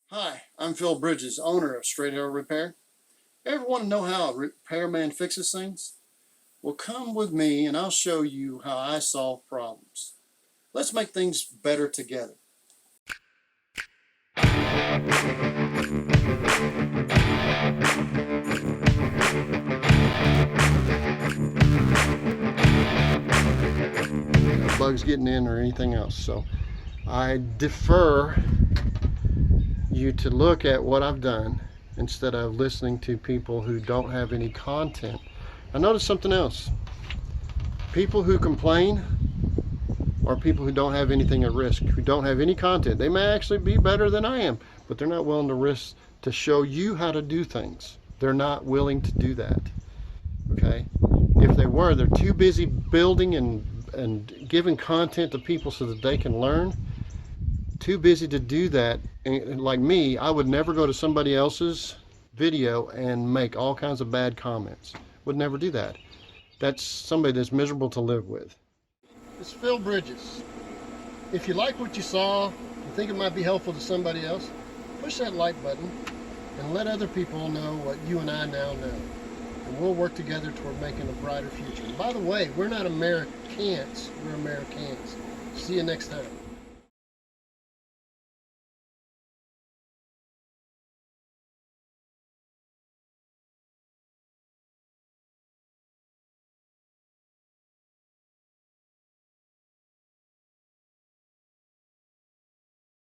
Hi, I'm Phil Bridges, owner of Straight Arrow Repair. Ever want to know how a repairman fixes things? Well, come with me and I'll show you how I solve problems. Let's make things better together. Bugs getting in or anything else, so I defer you to look at what I've done instead of listening to people who don't have any content. I noticed something else. People who complain are people who don't have anything at risk, who don't have any content. They may actually be better than I am, but they're not willing to risk to show you how to do things. They're not willing to do that. Okay? If they were, they're too busy building and giving content to people so that they can learn. Too busy to do that. And like me, I would never go to somebody else's video and make all kinds of bad comments. Would never do that. That's somebody that's miserable to live with. It's Phil Bridges. If you like what you saw, you think it might be helpful to somebody else, push that like button and let other people know what you and I now know. And we'll work together toward making a brighter future. And by the way, we're not Americans, we're Americans. See you next time.